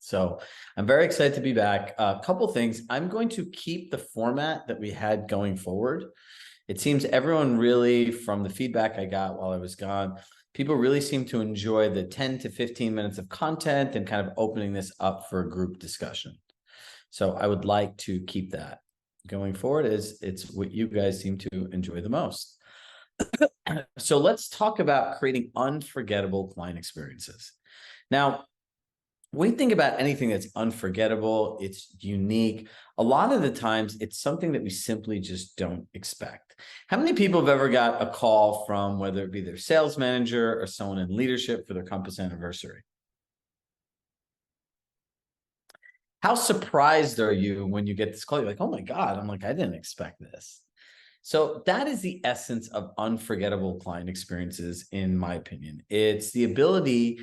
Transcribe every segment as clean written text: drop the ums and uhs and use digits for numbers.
So I'm very excited to be back. A couple things. I'm going to keep the format that we had going forward. It seems everyone really, from the feedback I got while I was gone, people really seem to enjoy the 10 to 15 minutes of content and kind of opening this up for a group discussion. So I would like to keep that going forward, as it's what you guys seem to enjoy the most. So let's talk about creating unforgettable client experiences. Now, when we think about anything that's unforgettable, it's unique. A lot of the times it's something that we simply just don't expect. How many people have ever got a call from, whether it be their sales manager or someone in leadership, for their Compass anniversary? How surprised are you when you get this call? You're like, oh my God, I didn't expect this. So that is the essence of unforgettable client experiences, in my opinion. It's the ability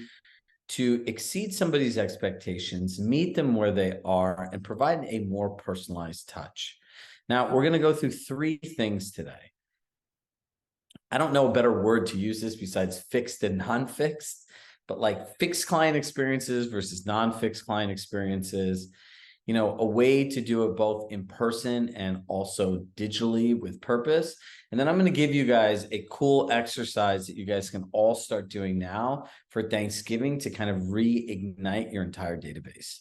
to exceed somebody's expectations, meet them where they are, and provide a more personalized touch. Now, we're going to go through three things today. I don't know a better word to use this besides fixed and non-fixed, but like fixed client experiences versus non-fixed client experiences. A way to do it both in person and also digitally with purpose. And then I'm going to give you guys a cool exercise that you guys can all start doing now for Thanksgiving to kind of reignite your entire database.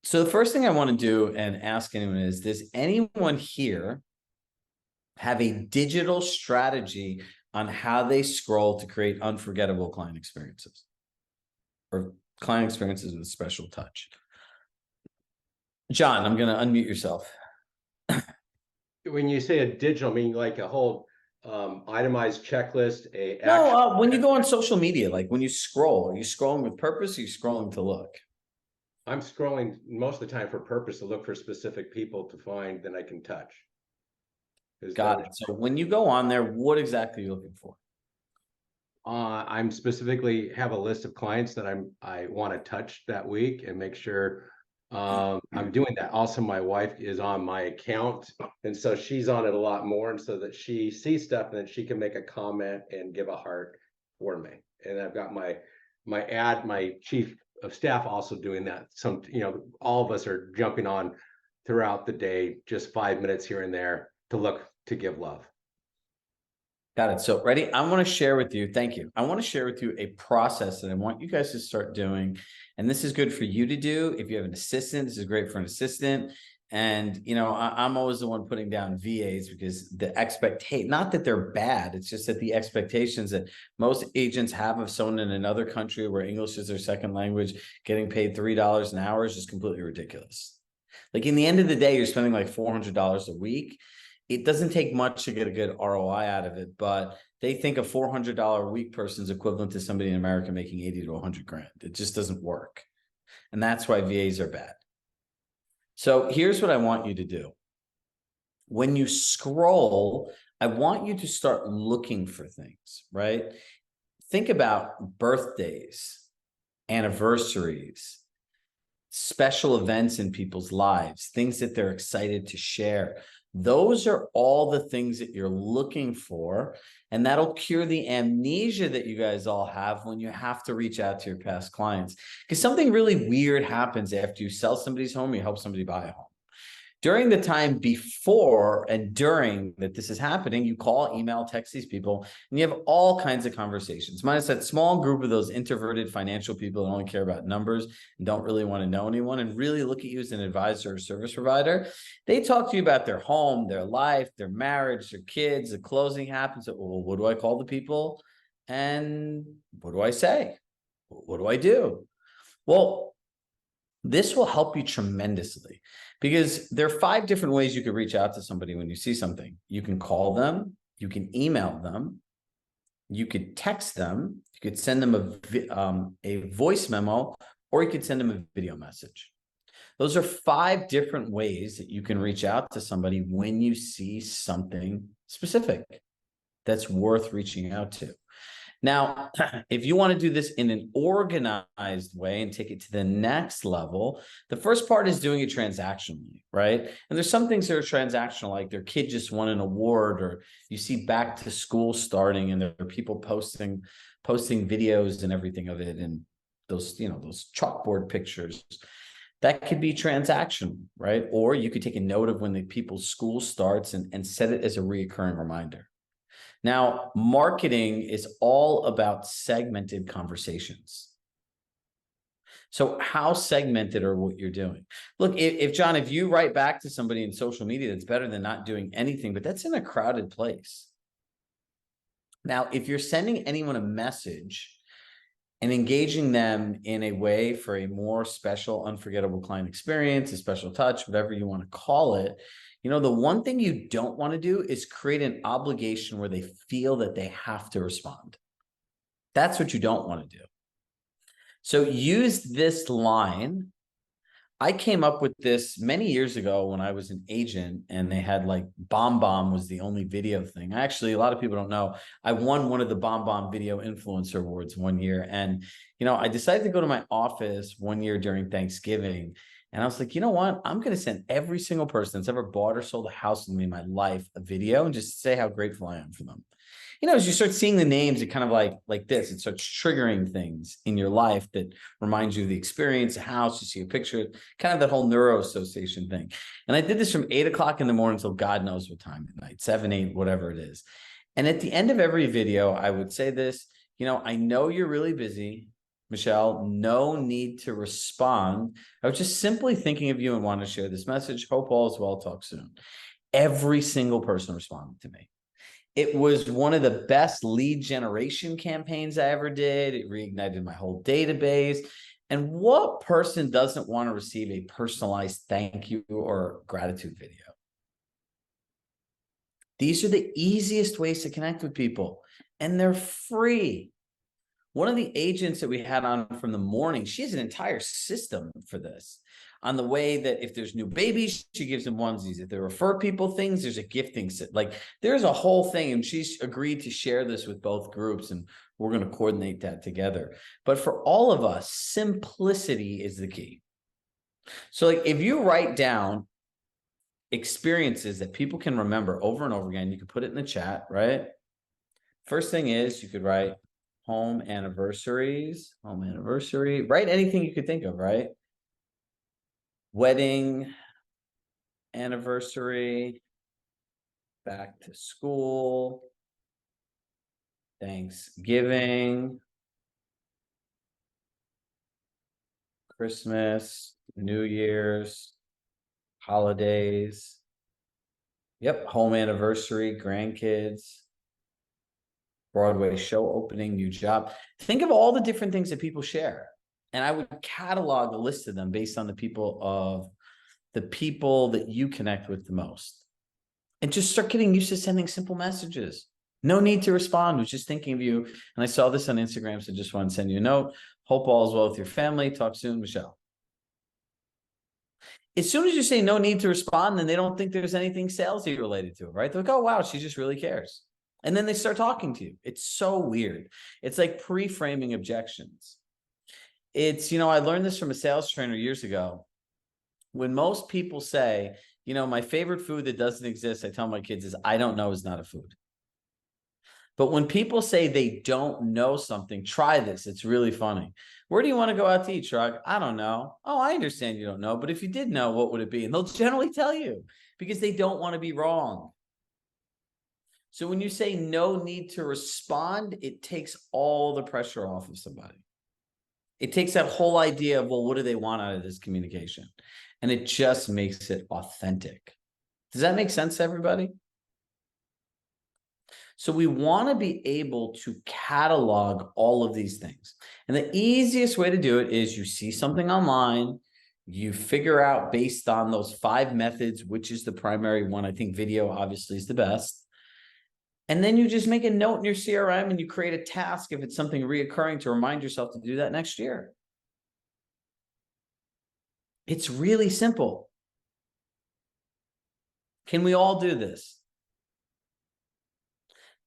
So the first thing I want to do and ask anyone is, does anyone here have a digital strategy on how they scroll to create unforgettable client experiences, or client experiences with a special touch? John, I'm going to unmute yourself. When you say a digital, I mean like a whole itemized checklist, No, when you go on social media, like when you scroll, are you scrolling with purpose, or are you scrolling to look? I'm scrolling most of the time for purpose, to look for specific people to find that I can touch. Got it. So when you go on there, what exactly are you looking for? I'm specifically have a list of clients that I want to touch that week and make sure I'm doing that. Also, my wife is on my account, and so she's on it a lot more, and so that she sees stuff and then she can make a comment and give a heart for me. And I've got my chief of staff also doing that. All of us are jumping on throughout the day, just 5 minutes here and there to give love. Got it. So ready? I want to share with you. Thank you. I want to share with you a process that I want you guys to start doing. And this is good for you to do. If you have an assistant, this is great for an assistant. And, I'm always the one putting down VAs, because not that they're bad. It's just that the expectations that most agents have of someone in another country where English is their second language, getting paid $3 an hour, is just completely ridiculous. Like, in the end of the day, you're spending like $400 a week. It doesn't take much to get a good ROI out of it, but they think a $400 a week person is equivalent to somebody in America making 80 to 100 grand. It just doesn't work. And that's why VAs are bad. So here's what I want you to do. When you scroll, I want you to start looking for things, right? Think about birthdays, anniversaries, special events in people's lives, things that they're excited to share. Those are all the things that you're looking for, and that'll cure the amnesia that you guys all have when you have to reach out to your past clients. Because something really weird happens after you sell somebody's home, you help somebody buy a home. During the time before and during that this is happening, you call, email, text these people, and you have all kinds of conversations. Minus that small group of those introverted financial people that only care about numbers and don't really want to know anyone and really look at you as an advisor or service provider. They talk to you about their home, their life, their marriage, their kids. The closing happens. Well, what do I call the people? And what do I say? What do I do? Well, this will help you tremendously, because there are 5 different ways you could reach out to somebody when you see something. You can call them, you can email them, you could text them, you could send them a voice memo, or you could send them a video message. Those are 5 different ways that you can reach out to somebody when you see something specific that's worth reaching out to. Now, if you want to do this in an organized way and take it to the next level, the first part is doing it transactionally, right? And there's some things that are transactional, like their kid just won an award, or you see back to school starting and there are people posting videos and everything of it. And those, those chalkboard pictures. That could be transactional, right? Or you could take a note of when the people's school starts and set it as a reoccurring reminder. Now, marketing is all about segmented conversations. So how segmented are what you're doing? Look, if John, if you write back to somebody in social media, that's better than not doing anything, but that's in a crowded place. Now, if you're sending anyone a message and engaging them in a way for a more special, unforgettable client experience, a special touch, whatever you want to call it, the one thing you don't want to do is create an obligation where they feel that they have to respond. That's what you don't want to do. So use this line. I came up with this many years ago when I was an agent, and they had like Bomb Bomb was the only video thing. Actually, a lot of people don't know, I won one of the Bomb Bomb Video Influencer Awards one year. And, I decided to go to my office one year during Thanksgiving. And I was like, you know what? I'm going to send every single person that's ever bought or sold a house with me in my life a video and just say how grateful I am for them. As you start seeing the names, it kind of like this, it starts triggering things in your life that reminds you of the experience, a house, you see a picture, kind of that whole neuro association thing. And I did this from 8 o'clock in the morning till God knows what time at night, 7, 8, whatever it is. And at the end of every video, I would say this, I know you're really busy, Michelle, no need to respond. I was just simply thinking of you and want to share this message. Hope all is well. Talk soon. Every single person responded to me. It was one of the best lead generation campaigns I ever did. It reignited my whole database. And what person doesn't want to receive a personalized thank you or gratitude video? These are the easiest ways to connect with people, and they're free. One of the agents that we had on from the morning, she has an entire system for this, on the way that if there's new babies, she gives them onesies. If they refer people things, there's a gifting set. Like there's a whole thing, and she's agreed to share this with both groups, and we're going to coordinate that together. But for all of us, simplicity is the key. So like if you write down experiences that people can remember over and over again, you could put it in the chat, right? First thing is you could write home anniversary, write anything you could think of, right? Wedding, anniversary, back to school, Thanksgiving, Christmas, New Year's, holidays. Yep, home anniversary, grandkids, Broadway show opening, new job. Think of all the different things that people share. And I would catalog a list of them based on the people that you connect with the most. And just start getting used to sending simple messages. No need to respond. Was just thinking of you. And I saw this on Instagram, so just want to send you a note. Hope all is well with your family. Talk soon, Michelle. As soon as you say no need to respond, then they don't think there's anything salesy related to it, right? They're like, oh, wow, she just really cares. And then they start talking to you. It's so weird. It's like pre-framing objections. It's, I learned this from a sales trainer years ago. When most people say, my favorite food that doesn't exist, I tell my kids is, I don't know is not a food. But when people say they don't know something, try this. It's really funny. Where do you want to go out to eat, Chirag? I don't know. Oh, I understand you don't know. But if you did know, what would it be? And they'll generally tell you because they don't want to be wrong. So when you say no need to respond, it takes all the pressure off of somebody. It takes that whole idea of, well, what do they want out of this communication? And it just makes it authentic. Does that make sense to everybody? So we want to be able to catalog all of these things. And the easiest way to do it is you see something online, you figure out based on those 5 methods, which is the primary one. I think video obviously is the best. And then you just make a note in your CRM and you create a task if it's something reoccurring to remind yourself to do that next year. It's really simple. Can we all do this?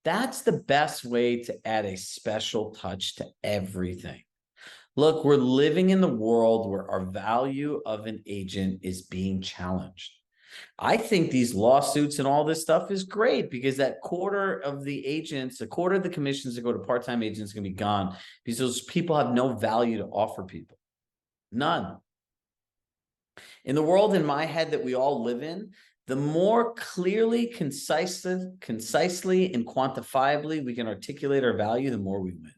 That's the best way to add a special touch to everything. Look, we're living in the world where our value of an agent is being challenged. I think these lawsuits and all this stuff is great because that quarter of the agents, a quarter of the commissions that go to part-time agents is going to be gone because those people have no value to offer people. None. In the world in my head that we all live in, the more clearly, concisely, and quantifiably we can articulate our value, the more we win.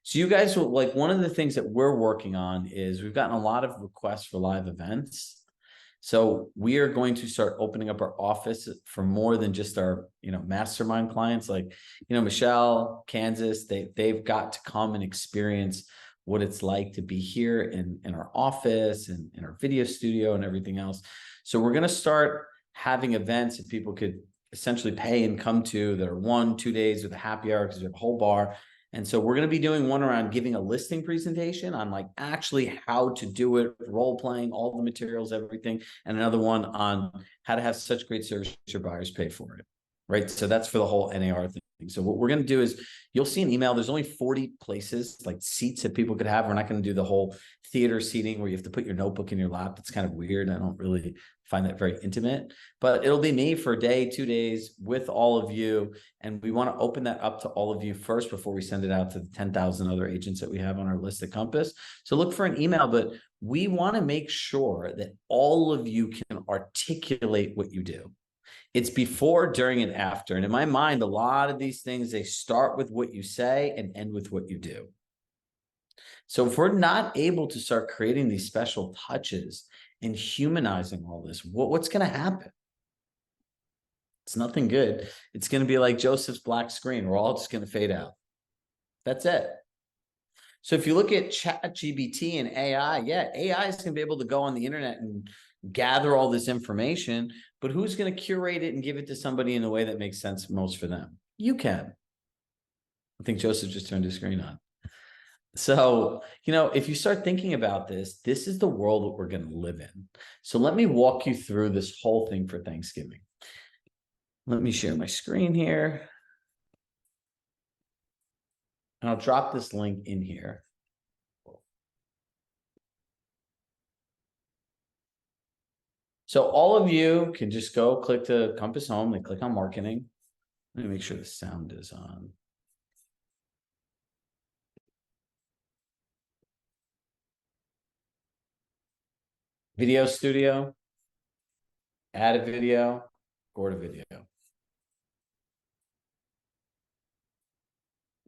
So you guys will, like, one of the things that we're working on is we've gotten a lot of requests for live events. So we are going to start opening up our office for more than just our, mastermind clients. Like, Michelle, Kansas, they've got to come and experience what it's like to be here in our office and in our video studio and everything else. So we're going to start having events that people could essentially pay and come to that are 1-2 days with a happy hour because we have a whole bar. And so we're going to be doing one around giving a listing presentation on like actually how to do it, role playing, all the materials, everything. And another one on how to have such great service your buyers pay for it. Right. So that's for the whole NAR thing. So what we're going to do is you'll see an email. There's only 40 places, like seats that people could have. We're not going to do the whole theater seating where you have to put your notebook in your lap. It's kind of weird. I don't really find that very intimate, but it'll be me for a day, 2 days with all of you. And we want to open that up to all of you first before we send it out to the 10,000 other agents that we have on our list at Compass. So look for an email, but we want to make sure that all of you can articulate what you do. It's before, during, and after. And in my mind, a lot of these things, they start with what you say and end with what you do. So if we're not able to start creating these special touches and humanizing all this, what's going to happen? It's nothing good. It's going to be like Joseph's black screen. We're all just going to fade out. That's it. So if you look at ChatGPT and AI, yeah, AI is going to be able to go on the internet and gather all this information, but who's going to curate it and give it to somebody in a way that makes sense most for them? You can. I think Joseph just turned his screen on. So, if you start thinking about this, this is the world that we're going to live in. So let me walk you through this whole thing for Thanksgiving. Let me share my screen here. And I'll drop this link in here. So all of you can just go click to Compass Home and click on marketing. Let me make sure the sound is on. Video studio, add a video, record a video.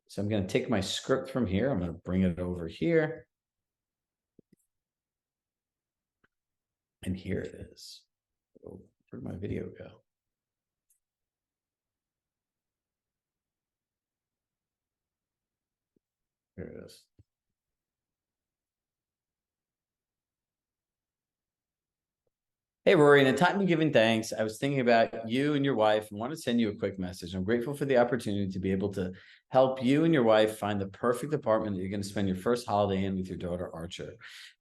So I'm going to take my script from here. I'm going to bring it over here. And here it is. Oh, where'd my video go? Here it is. Hey, Rory, in a time of giving thanks, I was thinking about you and your wife and want to send you a quick message. I'm grateful for the opportunity to be able to help you and your wife find the perfect apartment that you're going to spend your first holiday in with your daughter, Archer.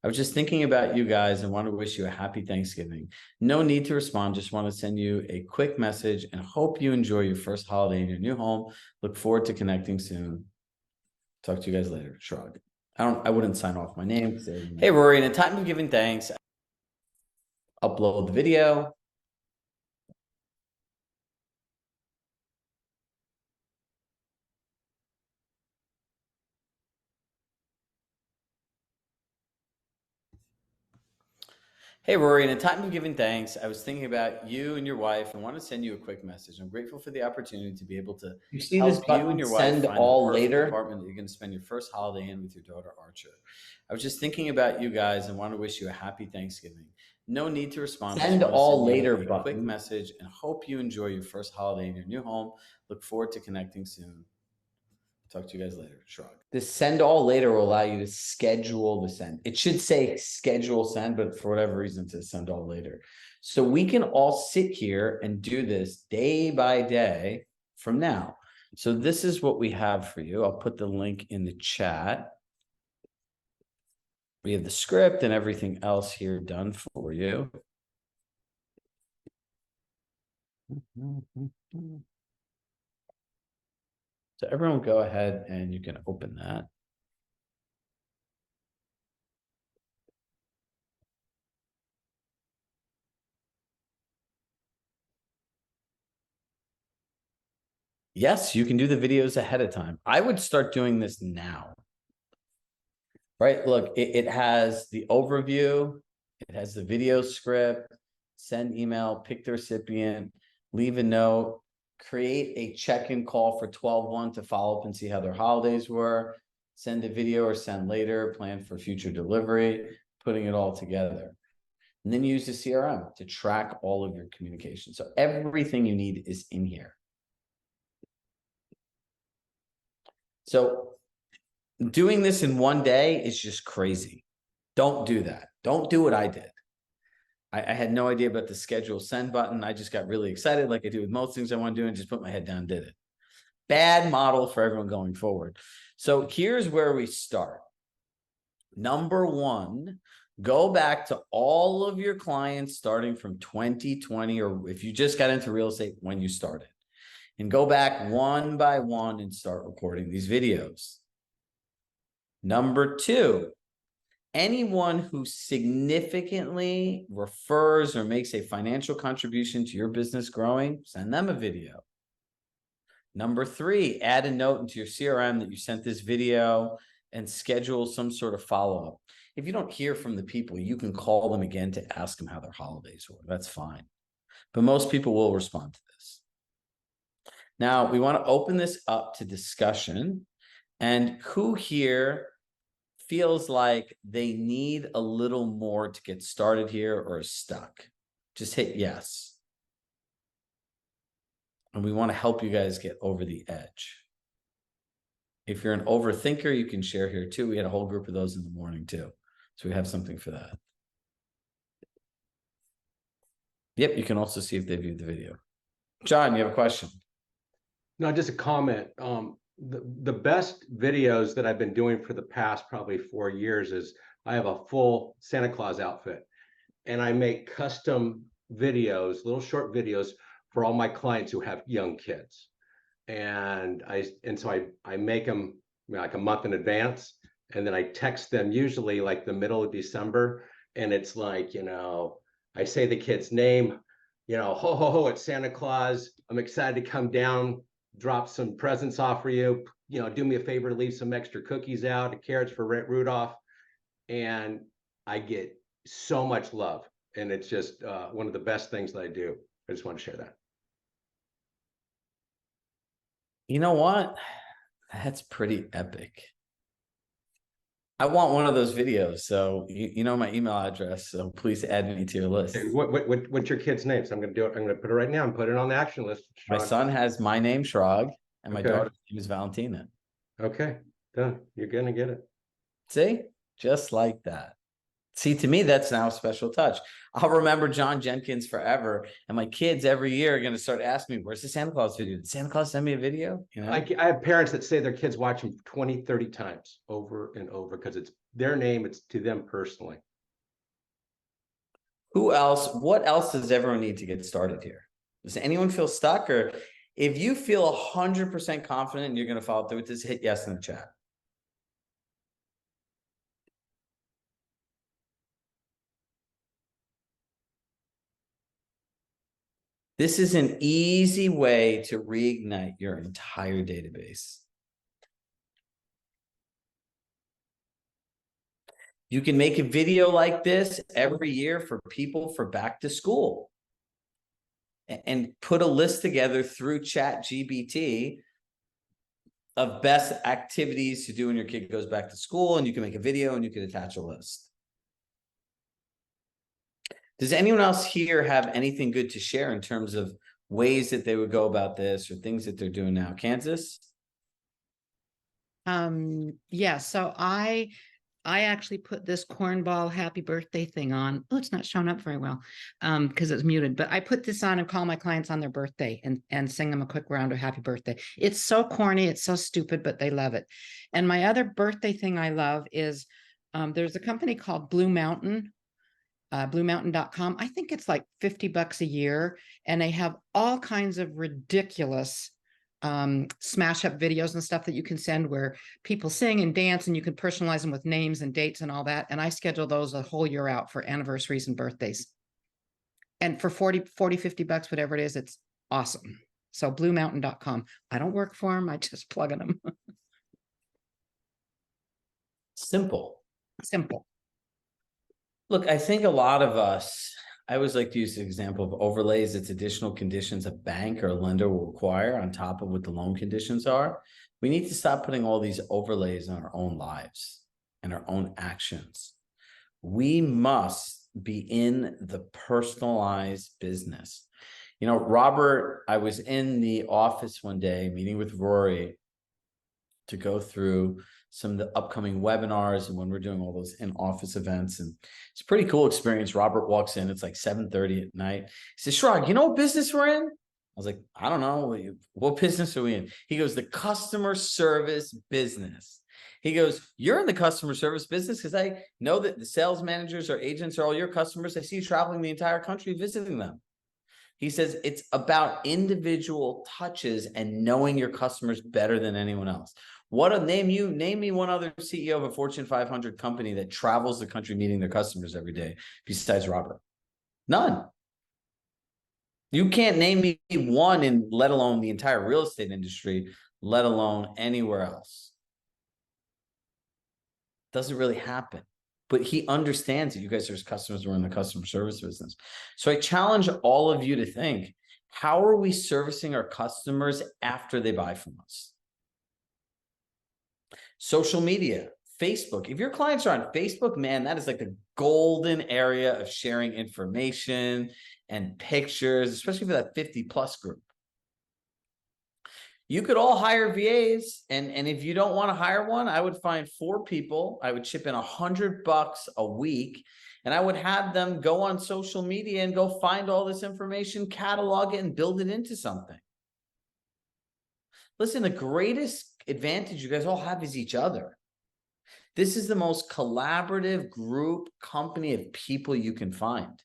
I was just thinking about you guys and want to wish you a happy Thanksgiving. No need to respond. Just want to send you a quick message and hope you enjoy your first holiday in your new home. Look forward to connecting soon. Talk to you guys later. Shrug. I wouldn't sign off my name. Hey, Rory, in a time of giving thanks, upload the video. Hey, Rory, in a time of giving thanks, I was thinking about you and your wife and want to send you a quick message. I'm grateful for the opportunity to be able to You see help Oh, this button, you and your your wife wife find all the perfect later. apartment that you're going to spend your first holiday in with your daughter, Archer. I was just thinking about you guys and want to wish you a happy Thanksgiving. No need to respond. Send just want to all send you later a quick button. message and hope you enjoy your first holiday in your new home. Look forward to connecting soon. Talk to you guys later. Shrug. The send all later will allow you to schedule the send. It should say schedule send, but for whatever reason, it says send all later. So we can all sit here and do this day by day from now. So this is what we have for you. I'll put the link in the chat. We have the script and everything else here done for you. So everyone go ahead and you can open that. Yes, you can do the videos ahead of time. I would start doing this now. Right? Look, it has the overview, it has the video script, send email, pick the recipient, leave a note, create a check-in call for 12/1 to follow up and see how their holidays were, send a video or send later, plan for future delivery, putting it all together. And then use the CRM to track all of your communication. So everything you need is in here. So doing this in one day is just crazy. Don't do that. Don't do what I did. I had no idea about the schedule send button. I just got really excited, like I do with most things I want to do, and just put my head down and did it. Bad model for everyone going forward. So here's where we start. Number one, go back to all of your clients starting from 2020, or if you just got into real estate when you started, and go back one by one and start recording these videos. Number two, anyone who significantly refers or makes a financial contribution to your business growing, send them a video. Number three, add a note into your CRM that you sent this video and schedule some sort of follow-up. If you don't hear from the people, you can call them again to ask them how their holidays were. That's fine. But most people will respond to this. Now, we want to open this up to discussion. And who here feels like they need a little more to get started here or is stuck? Just hit yes. And we want to help you guys get over the edge. If you're an overthinker, you can share here too. We had a whole group of those in the morning too. So we have something for that. Yep, you can also see if they viewed the video. John, you have a question? No, just a comment. The best videos that I've been doing for the past probably 4 years is I have a full Santa Claus outfit, and I make custom videos, little short videos for all my clients who have young kids. And so I make them like a month in advance, and then I text them usually like the middle of December, and it's like, I say the kid's name, ho ho ho, it's Santa Claus. I'm excited to come down, drop some presents off for you. Do me a favor to leave some extra cookies out, carrots for Rudolph. And I get so much love. And it's just one of the best things that I do. I just want to share that. You know what? That's pretty epic. I want one of those videos. So you know my email address. So please add me to your list. Hey, what's your kid's name? So I'm going to do it. I'm going to put it right now and put it on the action list. My son has my name, Chirag, and my Okay. daughter's name is Valentina. Okay, done. You're going to get it. See, just like that. See, to me, that's now a special touch. I'll remember John Jenkins forever. And my kids every year are going to start asking me, where's the Santa Claus video? Did Santa Claus send me a video? I have parents that say their kids watch them 20, 30 times over and over because it's their name. It's to them personally. Who else? What else does everyone need to get started here? Does anyone feel stuck? Or if you feel 100% confident you're going to follow through with this, hit yes in the chat. This is an easy way to reignite your entire database. You can make a video like this every year for people for back to school and put a list together through ChatGPT of best activities to do when your kid goes back to school, and you can make a video and you can attach a list. Does anyone else here have anything good to share in terms of ways that they would go about this or things that they're doing now? Kansas? Yeah, so I actually put this cornball happy birthday thing on. Oh, it's not showing up very well because it's muted, but I put this on and call my clients on their birthday and sing them a quick round of happy birthday. It's so corny, it's so stupid, but they love it. And my other birthday thing I love is there's a company called Blue Mountain, bluemountain.com. I think it's like $50 a year, and they have all kinds of ridiculous smash up videos and stuff that you can send where people sing and dance, and you can personalize them with names and dates and all that. And I schedule those a whole year out for anniversaries and birthdays. And for $40, $50, whatever it is, it's awesome. So bluemountain.com. I don't work for them. I just plug in them. Simple. Simple. Look, I think a lot of us, I always like to use the example of overlays. It's additional conditions a bank or a lender will require on top of what the loan conditions are. We need to stop putting all these overlays on our own lives and our own actions. We must be in the personalized business. You know, Robert, I was in the office one day meeting with Rory to go through some of the upcoming webinars and when we're doing all those in-office events. And it's a pretty cool experience. Robert walks in, it's like 7:30 at night. He says, Chirag, you know what business we're in? I was like, I don't know. What business are we in? He goes, the customer service business. He goes, you're in the customer service business because I know that the sales managers or agents are all your customers. I see you traveling the entire country visiting them. He says it's about individual touches and knowing your customers better than anyone else. Name me one other CEO of a Fortune 500 company that travels the country meeting their customers every day besides Robert. None. You can't name me one, in let alone the entire real estate industry, let alone anywhere else. Doesn't really happen. But he understands that you guys are his customers. We're in the customer service business. So I challenge all of you to think, how are we servicing our customers after they buy from us? Social media, Facebook. If your clients are on Facebook, man, that is like the golden area of sharing information and pictures, especially for that 50+ group. You could all hire VAs, and if you don't want to hire one, I would find 4 people. I would chip in $100 a week, and I would have them go on social media and go find all this information, catalog it, and build it into something. Listen, the greatest advantage you guys all have is each other. This is the most collaborative group company of people you can find.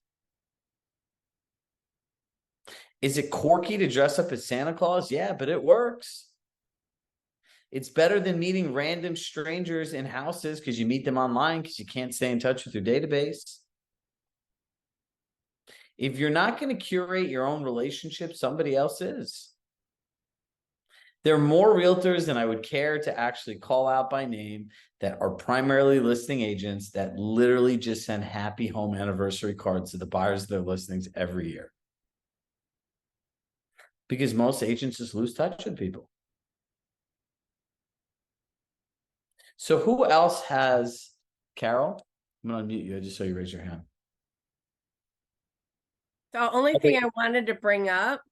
Is it quirky to dress up as Santa Claus? Yeah, but it works. It's better than meeting random strangers in houses because you meet them online because you can't stay in touch with your database. If you're not going to curate your own relationship, somebody else is. There are more realtors than I would care to actually call out by name that are primarily listing agents that literally just send happy home anniversary cards to the buyers of their listings every year. Because most agents just lose touch with people. So who else has, Carol? I'm going to unmute you. I just saw you raise your hand. The only thing I wanted to bring up,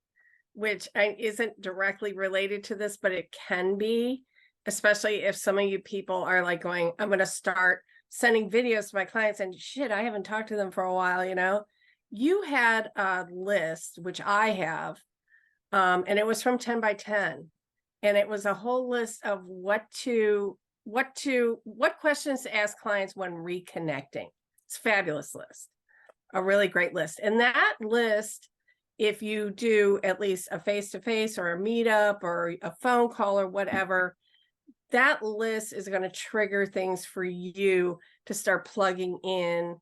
which isn't directly related to this, but it can be, especially if some of you people are like going, I'm going to start sending videos to my clients and shit, I haven't talked to them for a while, you know. You had a list, which I have, and it was from 10 by 10. And it was a whole list of what questions to ask clients when reconnecting. It's a fabulous list, a really great list. And that list, if you do at least a face-to-face or a meetup or a phone call or whatever, that list is going to trigger things for you to start plugging in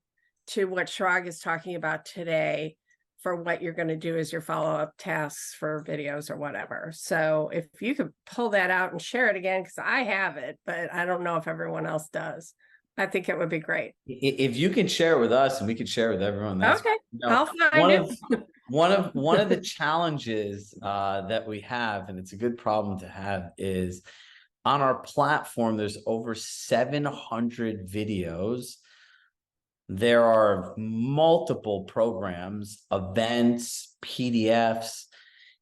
to what Chirag is talking about today for what you're going to do as your follow-up tasks for videos or whatever. So if you could pull that out and share it again, because I have it, but I don't know if everyone else does. I think it would be great. If you can share it with us and we could share it with everyone, that's okay. You know, I'll find it. One of the challenges that we have, and it's a good problem to have, is on our platform, there's over 700 videos. There are multiple programs, events, PDFs.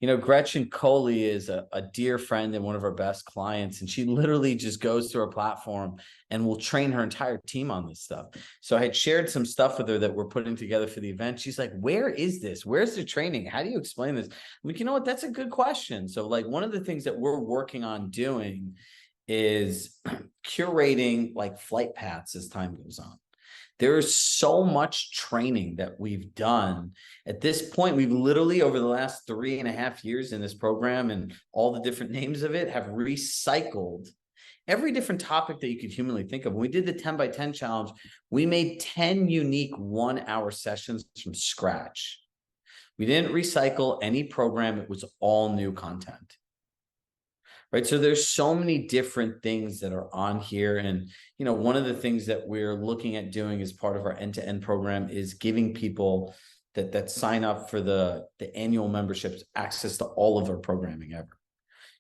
You know, Gretchen Coley is a dear friend and one of our best clients, and she literally just goes to our platform and will train her entire team on this stuff. So I had shared some stuff with her that we're putting together for the event. She's like, where is this? Where's the training? How do you explain this? I'm like, you know what? That's a good question. So like one of the things that we're working on doing is curating like flight paths as time goes on. There is so much training that we've done. At this point, we've literally, over the last 3.5 years in this program and all the different names of it, have recycled every different topic that you could humanly think of. When we did the 10 by 10 challenge, we made 10 unique 1-hour sessions from scratch. We didn't recycle any program. It was all new content. Right. So there's so many different things that are on here. And, you know, one of the things that we're looking at doing as part of our end-to-end program is giving people that sign up for the annual memberships access to all of our programming ever.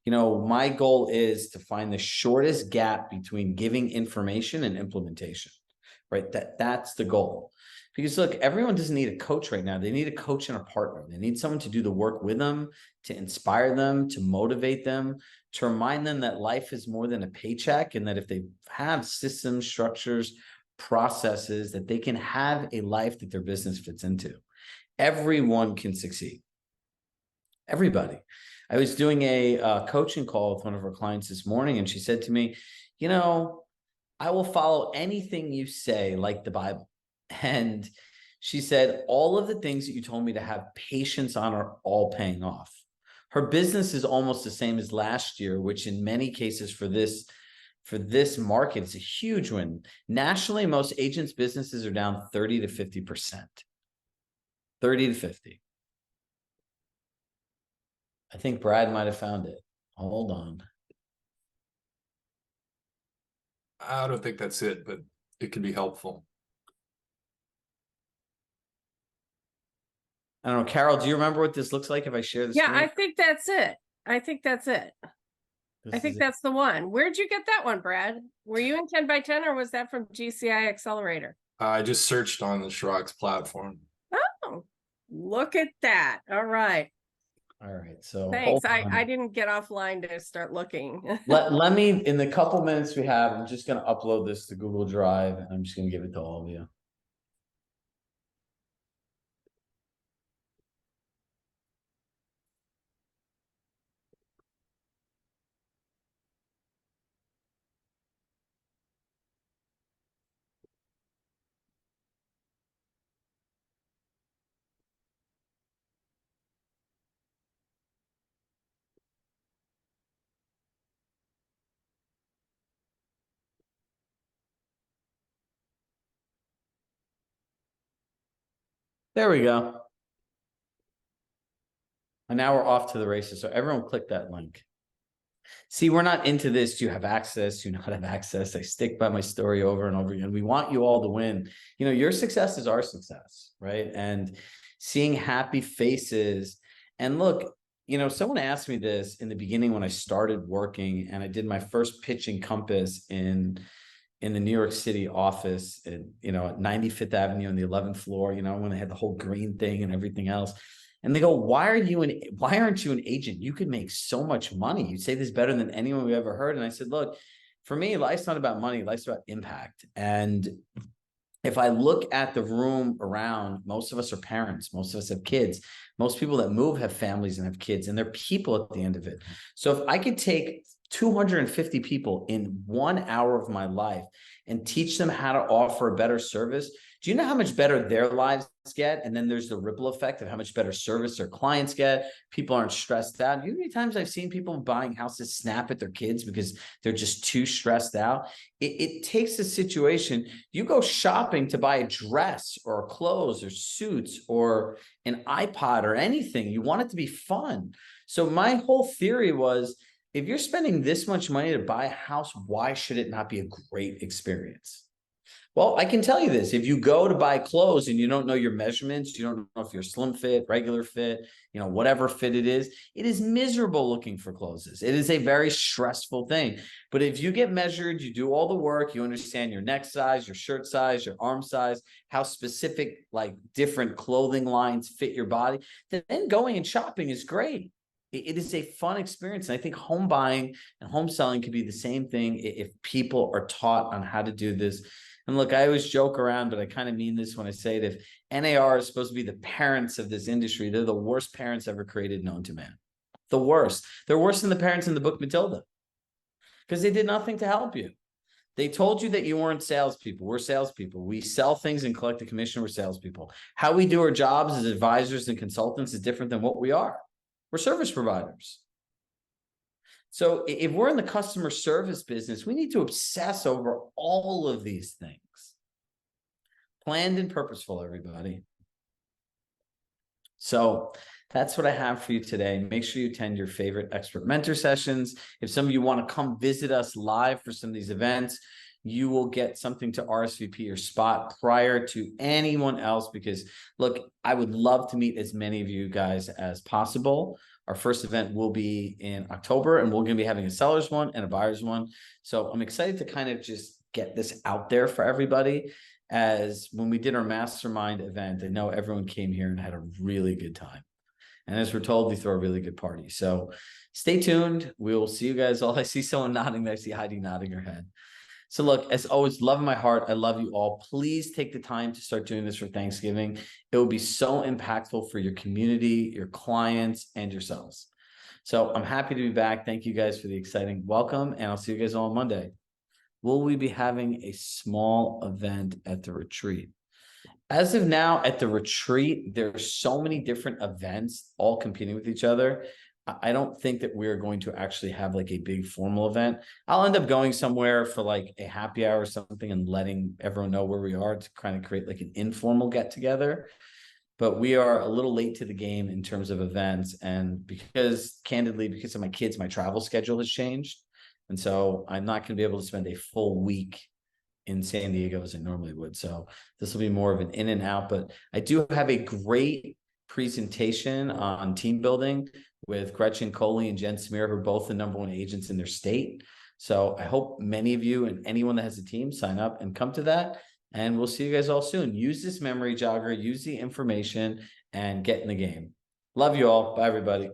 You know, my goal is to find the shortest gap between giving information and implementation, right? That's the goal. Because look, everyone doesn't need a coach right now. They need a coach and a partner. They need someone to do the work with them, to inspire them, to motivate them, to remind them that life is more than a paycheck, and that if they have systems, structures, processes, that they can have a life that their business fits into. Everyone can succeed. Everybody. I was doing a coaching call with one of our clients this morning, and she said to me, you know, I will follow anything you say, like the Bible. And she said, all of the things that you told me to have patience on are all paying off. Her business is almost the same as last year, which in many cases for this market, it's a huge win. Nationally, most agents' businesses are down 30 to 50%. 30 to 50. I think Brad might have found it. Hold on. I don't think that's it, but it can be helpful. I don't know. Carol, do you remember what this looks like if I share the Yeah, screen? I think that's it. I think that's it. This I think is it. that's the one. Where'd you get that one, Brad? Were you in 10 by 10 or was that from GCI Accelerator? I just searched on the Chirag's platform. Oh, look at that. All right. All right. So Thanks. hold on. I didn't get offline to start looking. Let me, in the couple minutes we have, I'm just going to upload this to Google Drive, and I'm just going to give it to all of you. There we go. And now we're off to the races. So everyone click that link. See, we're not into this. Do you have access? Do you not have access? I stick by my story over and over again. We want you all to win. You know, your success is our success, right? And seeing happy faces. And look, you know, someone asked me this in the beginning when I started working, and I did my first pitch in Compass in the New York City office, and you know, at 95th Avenue on the 11th floor, you know, when they had the whole green thing and everything else. And they go, why aren't you an agent? You could make so much money. You say this better than anyone we've ever heard. And I said, look, for me, life's not about money, life's about impact. And if I look at the room around, most of us are parents, most of us have kids. Most people that move have families and have kids, and they're people at the end of it. So if I could take 250 people in 1 hour of my life and teach them how to offer a better service, do you know how much better their lives get? And then there's the ripple effect of how much better service their clients get. People aren't stressed out. You know how many times I've seen people buying houses snap at their kids because they're just too stressed out? It takes a situation. You go shopping to buy a dress or clothes or suits or an iPod or anything. You want it to be fun. So my whole theory was, if you're spending this much money to buy a house, why should it not be a great experience? Well, I can tell you this. If you go to buy clothes and you don't know your measurements, you don't know if you're slim fit, regular fit, you know, whatever fit it is miserable looking for clothes. It is a very stressful thing. But if you get measured, you do all the work, you understand your neck size, your shirt size, your arm size, how specific, like different clothing lines fit your body, then going and shopping is great. It is a fun experience. And I think home buying and home selling could be the same thing if people are taught on how to do this. And look, I always joke around, but I kind of mean this when I say it. If NAR is supposed to be the parents of this industry, they're the worst parents ever created known to man. The worst. They're worse than the parents in the book Matilda, because they did nothing to help you. They told you that you weren't salespeople. We're salespeople. We sell things and collect a commission. We're salespeople. How we do our jobs as advisors and consultants is different than what we are. We're service providers. So if we're in the customer service business, we need to obsess over all of these things. Planned and purposeful, everybody. So that's what I have for you today. Make sure you attend your favorite expert mentor sessions. If some of you want to come visit us live for some of these events, you will get something to RSVP your spot prior to anyone else, because look, I would love to meet as many of you guys as possible. Our first event will be in October, and we're going to be having a seller's one and a buyer's one. So I'm excited to kind of just get this out there for everybody. As when we did our mastermind event, I know everyone came here and had a really good time. And as we're told, we throw a really good party. So stay tuned. We will see you guys all. I see someone nodding there. I see Heidi nodding her head. So look, as always, love in my heart. I love you all. Please take the time to start doing this for Thanksgiving. It will be so impactful for your community, your clients, and yourselves. So I'm happy to be back. Thank you guys for the exciting welcome, and I'll see you guys all on Monday. Will we be having a small event at the retreat? As of now, at the retreat, there are so many different events all competing with each other. I don't think that we're going to actually have like a big formal event. I'll end up going somewhere for like a happy hour or something and letting everyone know where we are to kind of create like an informal get together. But we are a little late to the game in terms of events. And because candidly, because of my kids, my travel schedule has changed. And so I'm not going to be able to spend a full week in San Diego as I normally would. So this will be more of an in and out, but I do have a great presentation on team building with Gretchen Coley and Jen Smear, who are both the #1 agents in their state. So I hope many of you and anyone that has a team sign up and come to that. And we'll see you guys all soon. Use this memory jogger, use the information, and get in the game. Love you all. Bye, everybody.